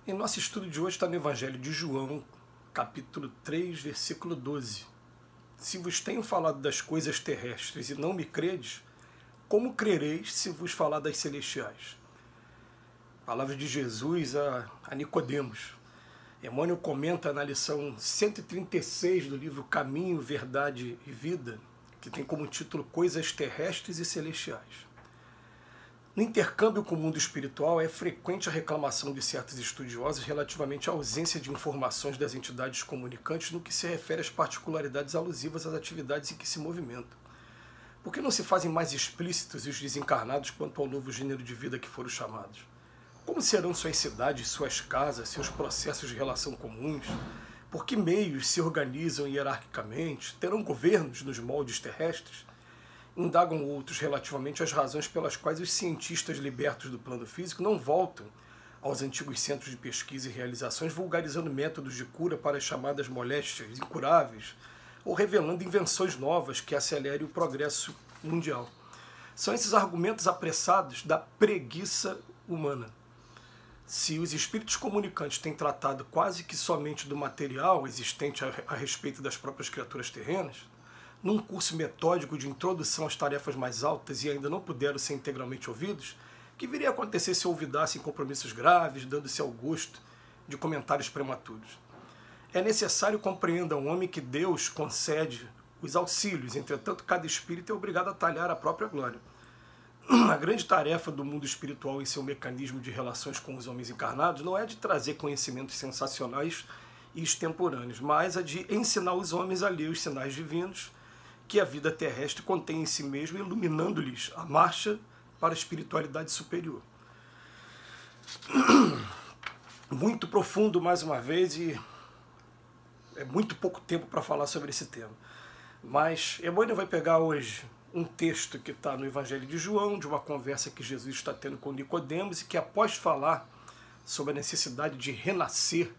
Em nosso estudo de hoje está no Evangelho de João, capítulo 3, versículo 12. Se vos tenho falado das coisas terrestres e não me credes, como crereis se vos falar das celestiais? Palavras de Jesus a Nicodemos. Emmanuel comenta na lição 136 do livro Caminho, Verdade e Vida, que tem como título Coisas Terrestres e Celestiais. No intercâmbio com o mundo espiritual, é frequente a reclamação de certos estudiosos relativamente à ausência de informações das entidades comunicantes no que se refere às particularidades alusivas às atividades em que se movimentam. Por que não se fazem mais explícitos os desencarnados quanto ao novo gênero de vida que foram chamados? Como serão suas cidades, suas casas, seus processos de relação comuns? Por que meios se organizam hierarquicamente? Terão governos nos moldes terrestres? Indagam outros relativamente às razões pelas quais os cientistas libertos do plano físico não voltam aos antigos centros de pesquisa e realizações, vulgarizando métodos de cura para as chamadas moléstias incuráveis, ou revelando invenções novas que acelerem o progresso mundial. São esses argumentos apressados da preguiça humana. Se os espíritos comunicantes têm tratado quase que somente do material existente a respeito das próprias criaturas terrenas, num curso metódico de introdução às tarefas mais altas e ainda não puderam ser integralmente ouvidos, que viria a acontecer se olvidassem compromissos graves, dando-se ao gosto de comentários prematuros? É necessário compreender ao homem que Deus concede os auxílios, entretanto cada espírito é obrigado a talhar a própria glória. A grande tarefa do mundo espiritual em seu mecanismo de relações com os homens encarnados não é de trazer conhecimentos sensacionais e extemporâneos, mas a de ensinar os homens a ler os sinais divinos que a vida terrestre contém em si mesmo, iluminando-lhes a marcha para a espiritualidade superior. Muito profundo, mais uma vez, e é muito pouco tempo para falar sobre esse tema. Mas Emmanuel vai pegar hoje um texto que está no Evangelho de João, de uma conversa que Jesus está tendo com Nicodemos, e que após falar sobre a necessidade de renascer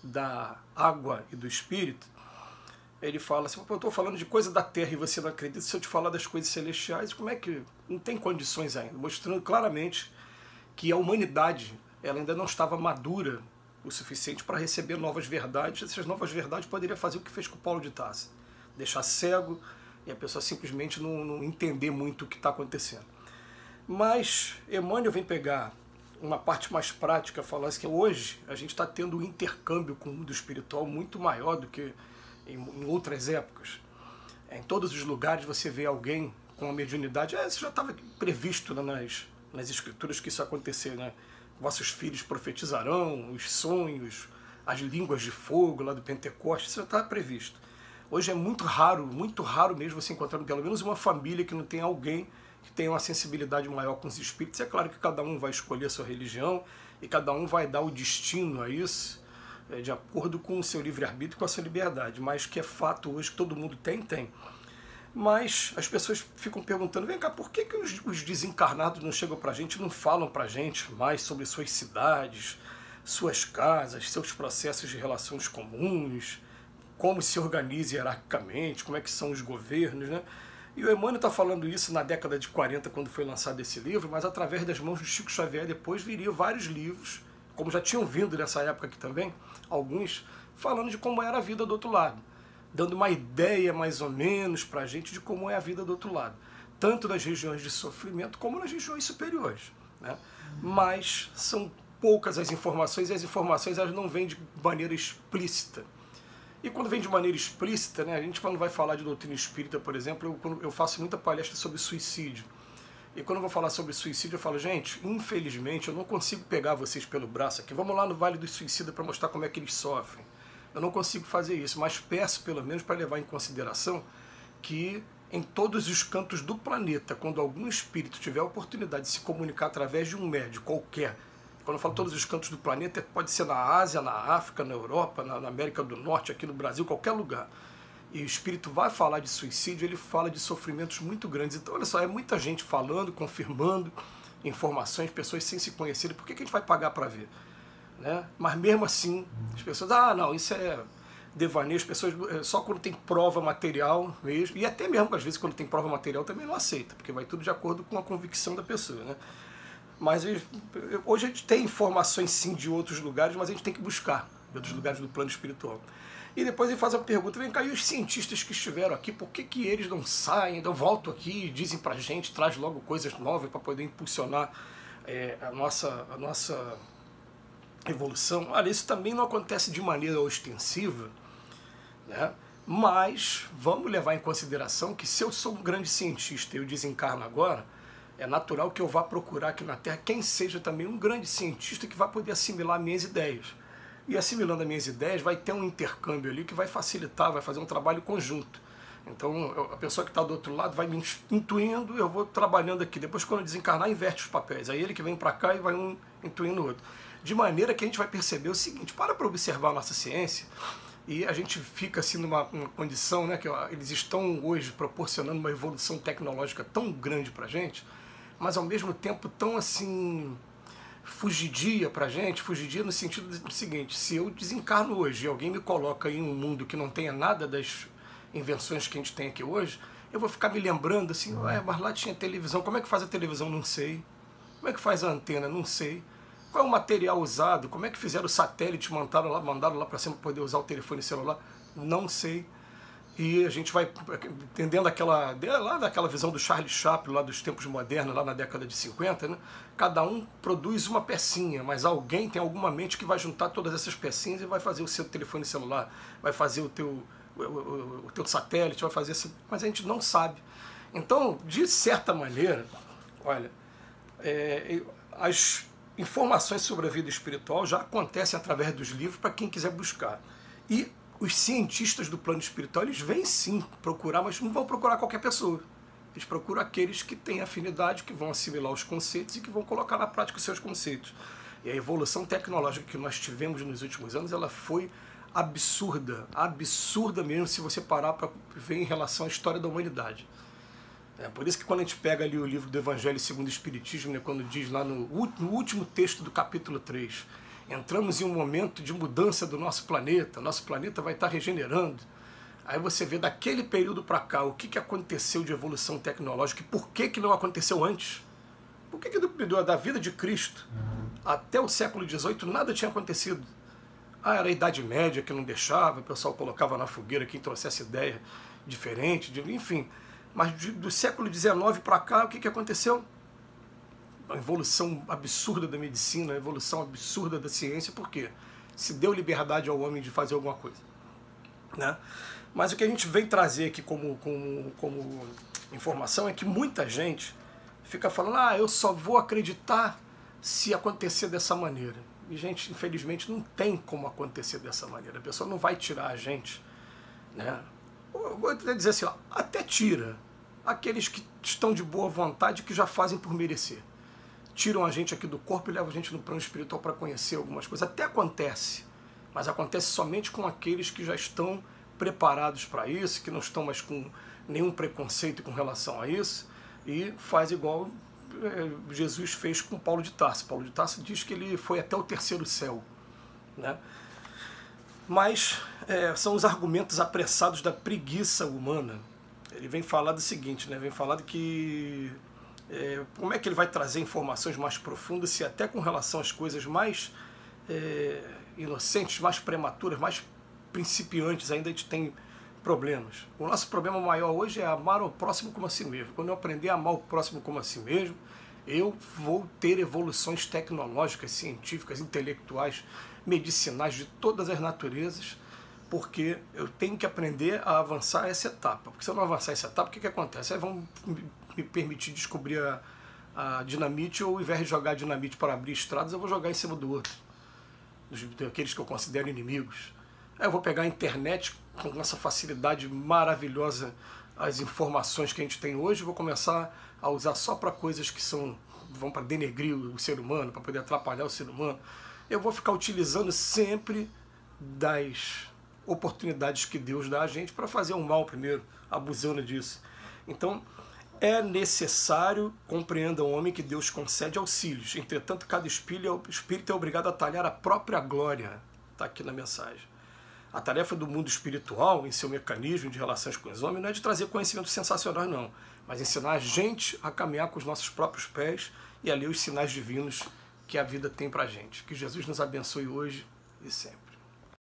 da água e do Espírito, ele fala assim: eu estou falando de coisa da terra e você não acredita, se eu te falar das coisas celestiais, como é que não tem condições ainda? Mostrando claramente que a humanidade ela ainda não estava madura o suficiente para receber novas verdades. Essas novas verdades poderiam fazer o que fez com Paulo de Tarso, deixar cego e a pessoa simplesmente não entender muito o que está acontecendo. Mas Emmanuel vem pegar uma parte mais prática, falar assim, que hoje a gente está tendo um intercâmbio com o mundo espiritual muito maior do que em outras épocas. Em todos os lugares você vê alguém com a mediunidade. Isso já estava previsto nas escrituras que isso ia acontecer, né? Vossos filhos profetizarão, os sonhos, as línguas de fogo lá do Pentecostes, isso já estava previsto. Hoje é muito raro mesmo você encontrar pelo menos uma família que não tenha alguém que tenha uma sensibilidade maior com os espíritos. É claro que cada um vai escolher a sua religião e cada um vai dar o destino a isso, de acordo com o seu livre-arbítrio e com a sua liberdade, mas que é fato hoje que todo mundo tem. Mas as pessoas ficam perguntando, vem cá, por que os desencarnados não chegam pra gente, não falam pra gente mais sobre suas cidades, suas casas, seus processos de relações comuns, como se organiza hierarquicamente, como é que são os governos, né? E o Emmanuel está falando isso na década de 40, quando foi lançado esse livro, mas através das mãos do Chico Xavier depois viriam vários livros, como já tinham vindo nessa época aqui também, alguns falando de como era a vida do outro lado, dando uma ideia mais ou menos para a gente de como é a vida do outro lado, tanto nas regiões de sofrimento como nas regiões superiores, né? Mas são poucas as informações, e as informações elas não vêm de maneira explícita. E quando vem de maneira explícita, né, a gente quando vai falar de doutrina espírita, por exemplo, eu faço muita palestra sobre suicídio. E quando eu vou falar sobre suicídio, eu falo, gente, infelizmente eu não consigo pegar vocês pelo braço aqui. Vamos lá no Vale dos Suicidas para mostrar como é que eles sofrem. Eu não consigo fazer isso, mas peço pelo menos para levar em consideração que em todos os cantos do planeta, quando algum espírito tiver a oportunidade de se comunicar através de um médium qualquer, quando eu falo todos os cantos do planeta, pode ser na Ásia, na África, na Europa, na América do Norte, aqui no Brasil, qualquer lugar. E o espírito vai falar de suicídio, ele fala de sofrimentos muito grandes. Então, olha só, é muita gente falando, confirmando informações, pessoas sem se conhecerem. Por que a gente vai pagar para ver? Né? Mas mesmo assim, as pessoas, não, isso é devaneio, as pessoas só quando tem prova material mesmo, e até mesmo às vezes quando tem prova material também não aceita, porque vai tudo de acordo com a convicção da pessoa, né? Mas hoje a gente tem informações sim de outros lugares, mas a gente tem que buscar de outros lugares do plano espiritual. E depois ele faz a pergunta, vem cá, e os cientistas que estiveram aqui, por que eles não saem, não voltam aqui, dizem pra gente, traz logo coisas novas para poder impulsionar a nossa evolução? Olha, isso também não acontece de maneira ostensiva, né? Mas vamos levar em consideração que se eu sou um grande cientista e eu desencarno agora, é natural que eu vá procurar aqui na Terra quem seja também um grande cientista que vai poder assimilar minhas ideias. E assimilando as minhas ideias, vai ter um intercâmbio ali que vai facilitar, vai fazer um trabalho conjunto. Então, a pessoa que está do outro lado vai me intuindo, eu vou trabalhando aqui. Depois, quando eu desencarnar, inverte os papéis. Aí ele que vem para cá e vai um intuindo o outro. De maneira que a gente vai perceber o seguinte, para observar a nossa ciência, e a gente fica assim numa condição, né, que eles estão hoje proporcionando uma evolução tecnológica tão grande para a gente, mas ao mesmo tempo tão assim fugidia pra gente, fugidia no sentido do seguinte, se eu desencarno hoje e alguém me coloca em um mundo que não tenha nada das invenções que a gente tem aqui hoje, eu vou ficar me lembrando assim, mas lá tinha televisão, como é que faz a televisão? Não sei. Como é que faz a antena? Não sei. Qual é o material usado? Como é que fizeram o satélite, mandaram lá para cima para poder usar o telefone celular? Não sei. E a gente vai entendendo daquela visão do Charlie Chaplin, lá dos tempos modernos, lá na década de 50, né? Cada um produz uma pecinha, mas alguém tem alguma mente que vai juntar todas essas pecinhas e vai fazer o seu telefone celular, vai fazer o teu satélite, vai fazer assim, mas a gente não sabe. Então, de certa maneira, olha, as informações sobre a vida espiritual já acontecem através dos livros para quem quiser buscar. E os cientistas do plano espiritual, eles vêm sim procurar, mas não vão procurar qualquer pessoa. Eles procuram aqueles que têm afinidade, que vão assimilar os conceitos e que vão colocar na prática os seus conceitos. E a evolução tecnológica que nós tivemos nos últimos anos, ela foi absurda, absurda mesmo, se você parar para ver em relação à história da humanidade. É por isso que quando a gente pega ali o livro do Evangelho segundo o Espiritismo, né, quando diz lá no último texto do capítulo 3, entramos em um momento de mudança do nosso planeta vai estar regenerando. Aí você vê daquele período para cá o que aconteceu de evolução tecnológica e por que não aconteceu antes. Por que da vida de Cristo até o século XVIII nada tinha acontecido? Era a Idade Média que não deixava, o pessoal colocava na fogueira quem trouxesse ideia diferente, enfim. Mas do século XIX para cá, o que aconteceu? A evolução absurda da medicina, a evolução absurda da ciência, por quê? Se deu liberdade ao homem de fazer alguma coisa, né? Mas o que a gente vem trazer aqui como informação é que muita gente fica falando, eu só vou acreditar se acontecer dessa maneira. E, gente, infelizmente não tem como acontecer dessa maneira. A pessoa não vai tirar a gente, né? Eu vou até dizer assim, até tira aqueles que estão de boa vontade, que já fazem por merecer. Tiram a gente aqui do corpo e levam a gente no plano espiritual para conhecer algumas coisas. Até acontece, mas acontece somente com aqueles que já estão preparados para isso, que não estão mais com nenhum preconceito com relação a isso, e faz igual Jesus fez com Paulo de Tarso. Paulo de Tarso diz que ele foi até o terceiro céu, né? Mas são os argumentos apressados da preguiça humana. Ele vem falar do seguinte, né? Vem falar de que como é que ele vai trazer informações mais profundas se até com relação às coisas mais inocentes, mais prematuras, mais principiantes ainda a gente tem problemas. O nosso problema maior hoje é amar o próximo como a si mesmo. Quando eu aprender a amar o próximo como a si mesmo, eu vou ter evoluções tecnológicas, científicas, intelectuais, medicinais de todas as naturezas, porque eu tenho que aprender a avançar essa etapa. Porque se eu não avançar essa etapa, o que acontece? Aí vão me permitir descobrir a dinamite, ou ao invés de jogar a dinamite para abrir estradas, eu vou jogar em cima do outro, daqueles que eu considero inimigos. Aí eu vou pegar a internet com essa facilidade maravilhosa, as informações que a gente tem hoje, vou começar a usar só para coisas que vão para denegrir o ser humano, para poder atrapalhar o ser humano. Eu vou ficar utilizando sempre das oportunidades que Deus dá a gente para fazer um mal primeiro, abusando disso. Então, é necessário, compreenda o homem, que Deus concede auxílios. Entretanto, cada espírito é obrigado a talhar a própria glória. Está aqui na mensagem. A tarefa do mundo espiritual, em seu mecanismo de relações com os homens, não é de trazer conhecimentos sensacionais, não, mas ensinar a gente a caminhar com os nossos próprios pés e a ler os sinais divinos que a vida tem para a gente. Que Jesus nos abençoe hoje e sempre.